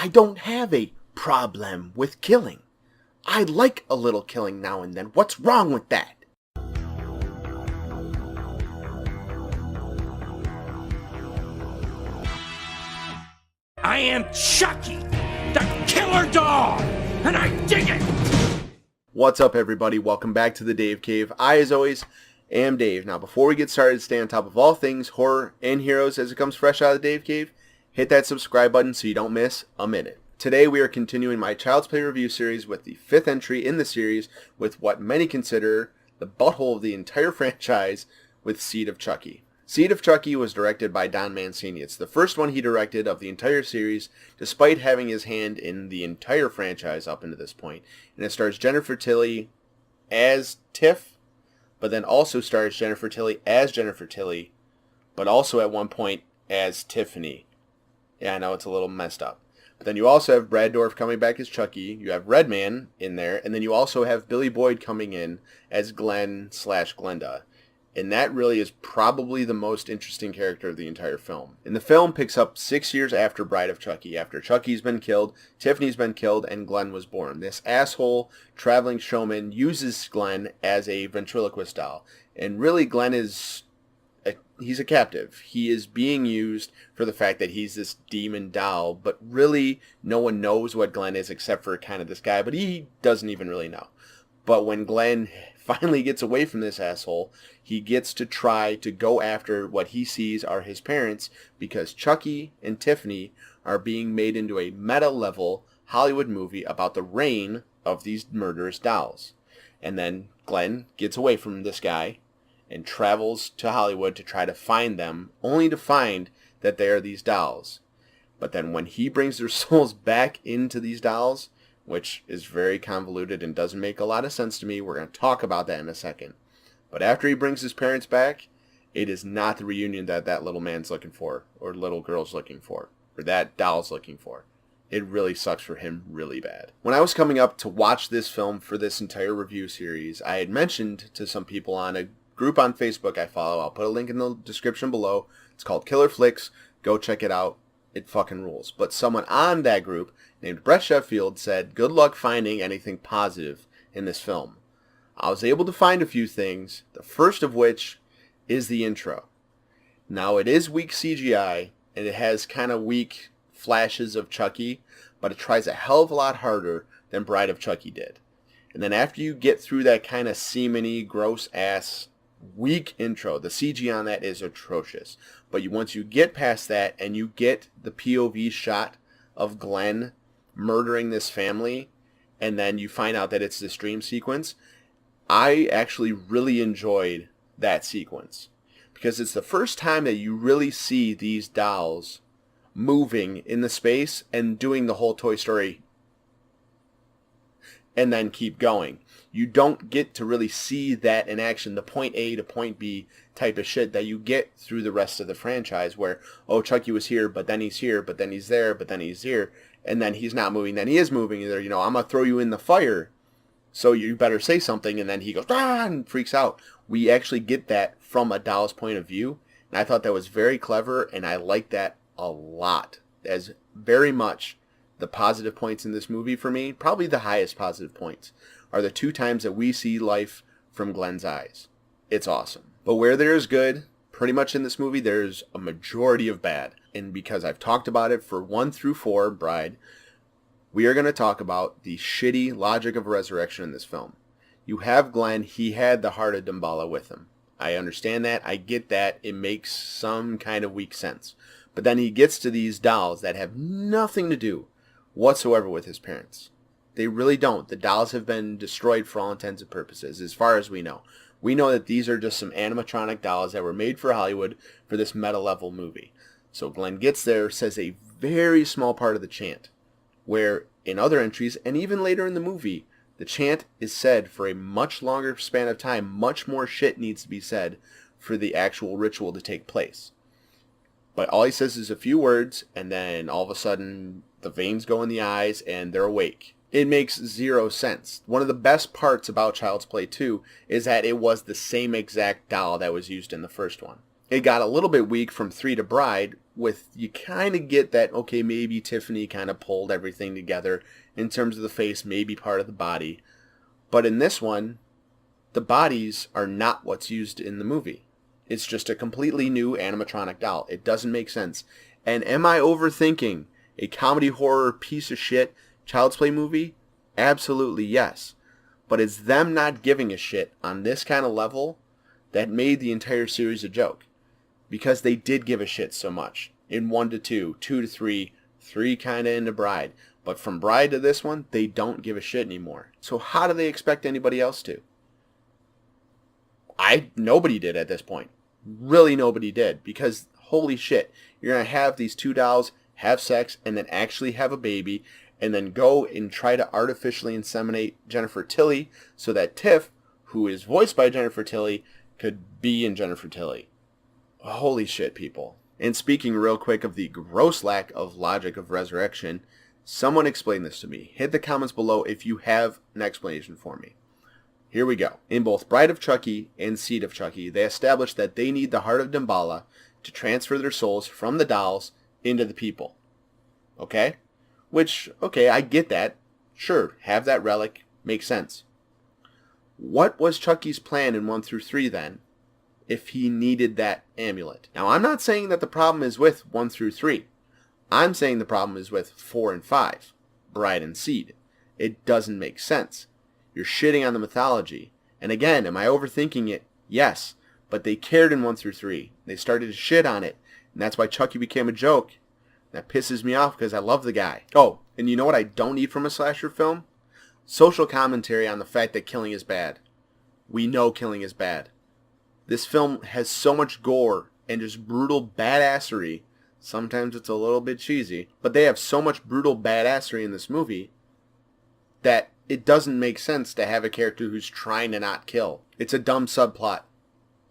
I don't have a problem with killing. I like a little killing now and then. What's wrong with that? I am Chucky, the killer dog, and I dig it! What's up, everybody? Welcome back to the Dave Cave. I, as always, am Dave. Now, before we get started, stay on top of all things horror and heroes as it comes fresh out of the Dave Cave. Hit that subscribe button so you don't miss a minute. Today, we are continuing my Child's Play review series with the 5th entry in the series with what many consider the butthole of the entire franchise with Seed of Chucky. Seed of Chucky was directed by Don Mancini. It's the first one he directed of the entire series, despite having his hand in the entire franchise up into this point. And it stars Jennifer Tilly as Tiff, but then also stars Jennifer Tilly as Jennifer Tilly, but also at one point as Tiffany. Yeah, I know it's a little messed up. But then you also have Brad Dourif coming back as Chucky. You have Redman in there, and then you also have Billy Boyd coming in as Glenn/Glenda. And that really is probably the most interesting character of the entire film. And the film picks up 6 years after Bride of Chucky. After Chucky's been killed, Tiffany's been killed, and Glenn was born. This asshole traveling showman uses Glenn as a ventriloquist doll. And really, Glenn is... he's a captive. He is being used for the fact that he's this demon doll, but really no one knows what Glenn is except for kind of this guy, but he doesn't even really know. But when Glenn finally gets away from this asshole, he gets to try to go after what he sees are his parents, because Chucky and Tiffany are being made into a meta-level Hollywood movie about the reign of these murderous dolls. And then Glenn gets away from this guy and travels to Hollywood to try to find them, only to find that they are these dolls. But then when he brings their souls back into these dolls, which is very convoluted and doesn't make a lot of sense to me, we're going to talk about that in a second. But after he brings his parents back, it is not the reunion that that little man's looking for, or little girl's looking for, or that doll's looking for. It really sucks for him really bad. When I was coming up to watch this film for this entire review series, I had mentioned to some people on a group on Facebook I follow. I'll put a link in the description below. It's called Killer Flicks. Go check it out. It fucking rules. But someone on that group named Brett Sheffield said, good luck finding anything positive in this film. I was able to find a few things, the first of which is the intro. Now, it is weak CGI, and it has kind of weak flashes of Chucky, but it tries a hell of a lot harder than Bride of Chucky did. And then after you get through that kind of semen-y, gross-ass weak intro, the CG on that is atrocious. But once you get past that and you get the POV shot of Glenn murdering this family, and then you find out that it's this dream sequence, I actually really enjoyed that sequence. Because it's the first time that you really see these dolls moving in the space and doing the whole Toy Story and then keep going. You don't get to really see that in action, the point A to point B type of shit that you get through the rest of the franchise where, oh, Chucky was here, but then he's here, but then he's there, but then he's here, and then he's not moving, then he is moving. Either, I'm going to throw you in the fire, so you better say something, and then he goes, ah, and freaks out. We actually get that from a doll's point of view, and I thought that was very clever, and I liked that a lot. As very much the positive points in this movie for me, probably the highest positive points, are the 2 times that we see life from Glenn's eyes. It's awesome. But where there is good, pretty much in this movie, there's a majority of bad. And because I've talked about it for 1 through 4, Bride, we are going to talk about the shitty logic of resurrection in this film. You have Glenn, he had the heart of Damballa with him. I understand that, I get that, it makes some kind of weak sense. But then he gets to these dolls that have nothing to do whatsoever with his parents. They really don't. The dolls have been destroyed for all intents and purposes, as far as we know. We know that these are just some animatronic dolls that were made for Hollywood for this meta-level movie. So Glenn gets there, says a very small part of the chant, where in other entries, and even later in the movie, the chant is said for a much longer span of time. Much more shit needs to be said for the actual ritual to take place. But all he says is a few words, and then all of a sudden the veins go in the eyes and they're awake. It makes zero sense. One of the best parts about Child's Play 2 is that it was the same exact doll that was used in the first one. It got a little bit weak from 3 to Bride, with, you kind of get that, okay, maybe Tiffany kind of pulled everything together in terms of the face, maybe part of the body. But in this one, the bodies are not what's used in the movie. It's just a completely new animatronic doll. It doesn't make sense. And am I overthinking a comedy horror piece of shit Child's Play movie? Absolutely yes. But it's them not giving a shit on this kind of level that made the entire series a joke. Because they did give a shit so much. In 1 to 2, 2 to 3, 3 kind of into Bride. But from Bride to this one, they don't give a shit anymore. So how do they expect anybody else to? Nobody did at this point. Really nobody did. Because holy shit, you're going to have these two dolls have sex and then actually have a baby and then go and try to artificially inseminate Jennifer Tilly so that Tiff, who is voiced by Jennifer Tilly, could be in Jennifer Tilly. Holy shit, people. And speaking real quick of the gross lack of logic of resurrection, someone explain this to me. Hit the comments below if you have an explanation for me. Here we go. In both Bride of Chucky and Seed of Chucky, they established that they need the heart of Damballa to transfer their souls from the dolls into the people. Okay? Which, okay, I get that. Sure, have that relic. Makes sense. What was Chucky's plan in 1 through 3 then, if he needed that amulet? Now, I'm not saying that the problem is with 1 through 3. I'm saying the problem is with 4 and 5, Bride and Seed. It doesn't make sense. You're shitting on the mythology. And again, am I overthinking it? Yes. But they cared in 1 through 3. They started to shit on it. And that's why Chucky became a joke. That pisses me off because I love the guy. Oh, and you know what I don't need from a slasher film? Social commentary on the fact that killing is bad. We know killing is bad. This film has so much gore and just brutal badassery. Sometimes it's a little bit cheesy. But they have so much brutal badassery in this movie that it doesn't make sense to have a character who's trying to not kill. It's a dumb subplot.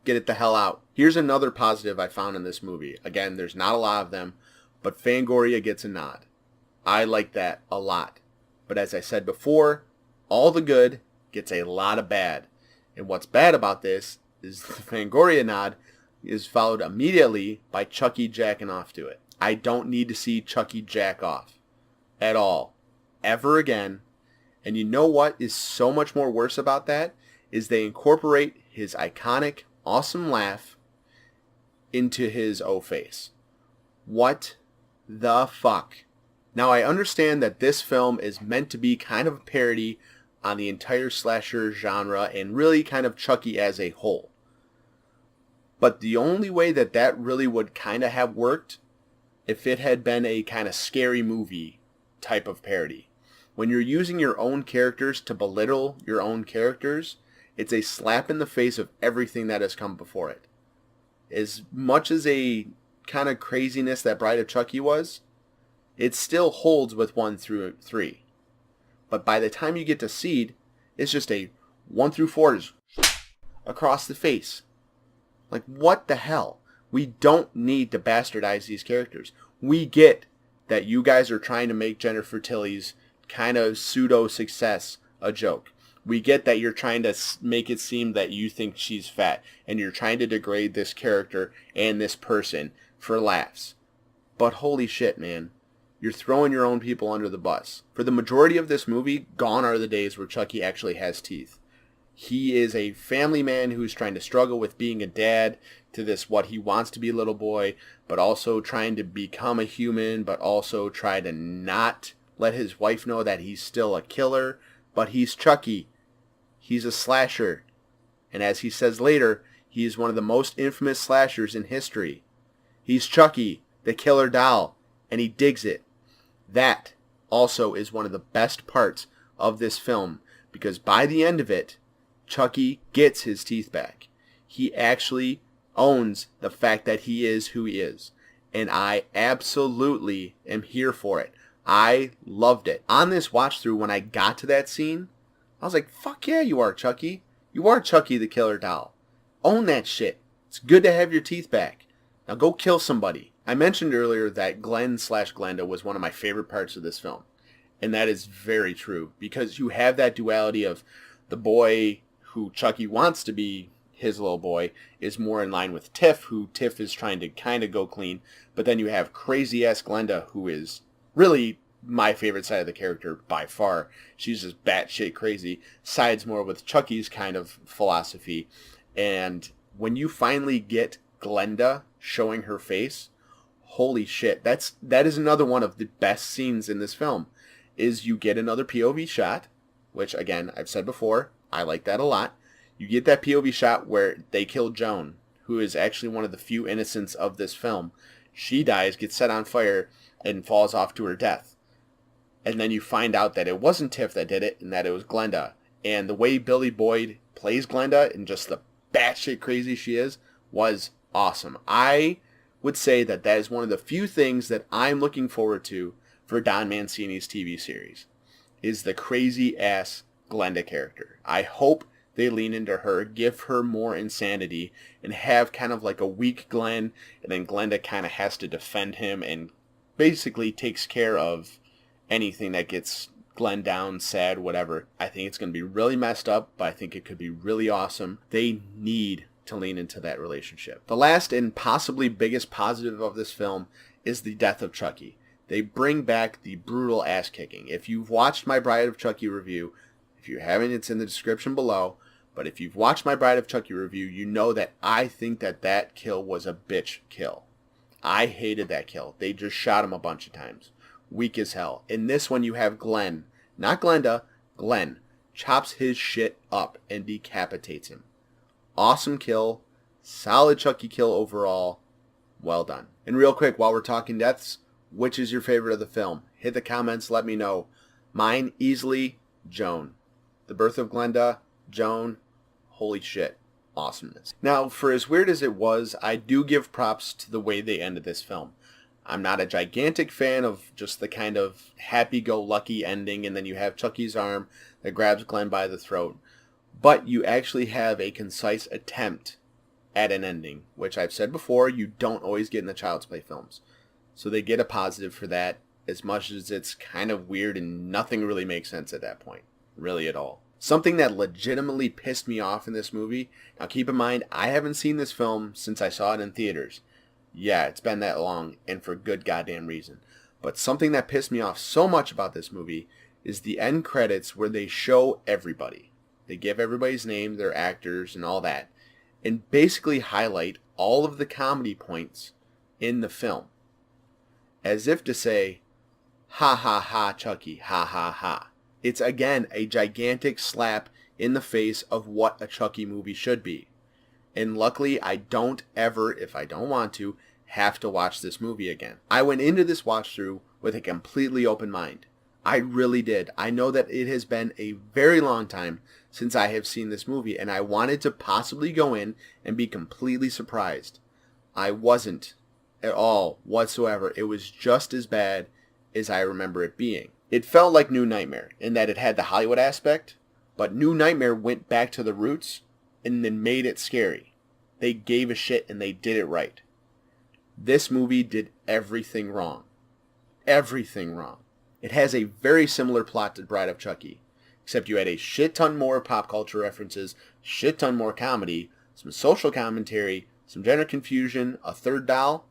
Get it the hell out. Here's another positive I found in this movie. Again, there's not a lot of them, but Fangoria gets a nod. I like that a lot. But as I said before, all the good gets a lot of bad. And what's bad about this is the Fangoria nod is followed immediately by Chucky jacking off to it. I don't need to see Chucky jack off. At all. Ever again. And you know what is so much more worse about that? Is they incorporate his iconic, awesome laugh into his O-face. What the fuck? Now I understand that this film is meant to be kind of a parody on the entire slasher genre and really kind of Chucky as a whole. But the only way that that really would kind of have worked if it had been a kind of scary movie type of parody. When you're using your own characters to belittle your own characters, it's a slap in the face of everything that has come before it. As much as a kind of craziness that Bride of Chucky was, it still holds with 1 through 3. But by the time you get to Seed, it's just a 1 through 4 across the face. Like, what the hell? We don't need to bastardize these characters. We get that you guys are trying to make Jennifer Tilly's kind of pseudo-success a joke. We get that you're trying to make it seem that you think she's fat, and you're trying to degrade this character and this person for laughs. But holy shit, man. You're throwing your own people under the bus. For the majority of this movie, gone are the days where Chucky actually has teeth. He is a family man who's trying to struggle with being a dad to this what he wants to be little boy, but also trying to become a human, but also try to not let his wife know that he's still a killer, but he's Chucky. He's a slasher. And as he says later, he is one of the most infamous slashers in history. He's Chucky, the killer doll, and he digs it. That also is one of the best parts of this film, because by the end of it, Chucky gets his teeth back. He actually owns the fact that he is who he is. And I absolutely am here for it. I loved it. On this watch through, when I got to that scene, I was like, fuck yeah, you are Chucky. You are Chucky the killer doll. Own that shit. It's good to have your teeth back. Now go kill somebody. I mentioned earlier that Glenn/Glenda was one of my favorite parts of this film. And that is very true. Because you have that duality of the boy who Chucky wants to be his little boy, is more in line with Tiff, who Tiff is trying to kind of go clean. But then you have crazy-ass Glenda, who is really my favorite side of the character by far. She's just batshit crazy. Sides more with Chucky's kind of philosophy. And when you finally get Glenda showing her face, holy shit, that is another one of the best scenes in this film, is you get another POV shot, which again, I've said before, I like that a lot. You get that POV shot where they kill Joan, who is actually one of the few innocents of this film. She dies, gets set on fire, and falls off to her death. And then you find out that it wasn't Tiff that did it, and that it was Glenda. And the way Billy Boyd plays Glenda, and just the batshit crazy she is, was awesome. I would say that is one of the few things that I'm looking forward to for Don Mancini's TV series, is the crazy-ass Glenda character. I hope they lean into her, give her more insanity, and have kind of like a weak Glenn, and then Glenda kind of has to defend him and basically takes care of anything that gets Glenn down, sad, whatever. I think it's going to be really messed up, but I think it could be really awesome. They need to lean into that relationship. The last and possibly biggest positive of this film is the death of Chucky. They bring back the brutal ass kicking. If you've watched my Bride of Chucky review, if you haven't, it's in the description below. But if you've watched my Bride of Chucky review, you know that I think that kill was a bitch kill. I hated that kill. They just shot him a bunch of times. Weak as hell. In this one, you have Glenn, not Glenda, Glenn, chops his shit up and decapitates him. Awesome kill. Solid Chucky kill overall. Well done. And real quick, while we're talking deaths, which is your favorite of the film? Hit the comments, let me know. Mine, easily, Joan. The Birth of Glenda, Joan, holy shit, awesomeness. Now, for as weird as it was, I do give props to the way they ended this film. I'm not a gigantic fan of just the kind of happy-go-lucky ending, and then you have Chucky's arm that grabs Glenn by the throat. But you actually have a concise attempt at an ending, which I've said before, you don't always get in the Child's Play films. So they get a positive for that, as much as it's kind of weird and nothing really makes sense at that point. Really at all. Something that legitimately pissed me off in this movie, now keep in mind, I haven't seen this film since I saw it in theaters. Yeah, it's been that long, and for good goddamn reason. But something that pissed me off so much about this movie is the end credits where they show everybody. They give everybody's name, their actors, and all that, and basically highlight all of the comedy points in the film. As if to say, ha ha ha Chucky, ha ha ha. It's again a gigantic slap in the face of what a Chucky movie should be. And luckily I don't ever, if I don't want to, have to watch this movie again. I went into this watch through with a completely open mind. I really did. I know that it has been a very long time since I have seen this movie, and I wanted to possibly go in and be completely surprised. I wasn't at all whatsoever. It was just as bad as I remember it being. It felt like New Nightmare in that it had the Hollywood aspect, but New Nightmare went back to the roots and then made it scary. They gave a shit and they did it right. This movie did everything wrong. Everything wrong. It has a very similar plot to Bride of Chucky, except you had a shit ton more pop culture references, shit ton more comedy, some social commentary, some gender confusion, a third doll.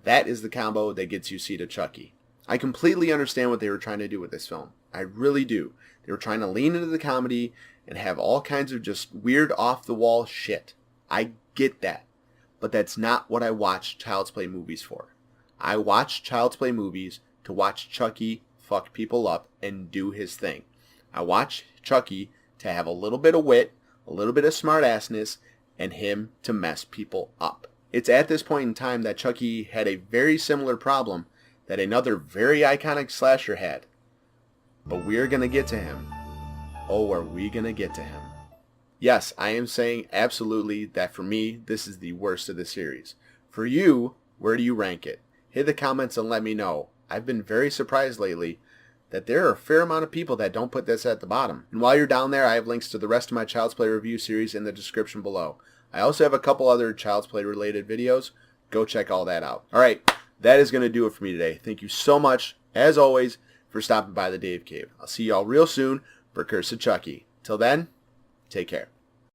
That is the combo that gets you Seed of Chucky. I completely understand what they were trying to do with this film. I really do. They were trying to lean into the comedy and have all kinds of just weird off-the-wall shit. I get that. But that's not what I watch Child's Play movies for. I watch Child's Play movies to watch Chucky fuck people up and do his thing. I watch Chucky to have a little bit of wit, a little bit of smart-assness, and him to mess people up. It's at this point in time that Chucky had a very similar problem that another very iconic slasher had. But we're going to get to him. Oh, are we going to get to him? Yes, I am saying absolutely that for me, this is the worst of the series. For you, where do you rank it? Hit the comments and let me know. I've been very surprised lately that there are a fair amount of people that don't put this at the bottom. And while you're down there, I have links to the rest of my Child's Play review series in the description below. I also have a couple other Child's Play related videos. Go check all that out. Alright, that is going to do it for me today. Thank you so much, as always, for stopping by the Dave Cave. I'll see y'all real soon for Curse of Chucky. Till then, take care.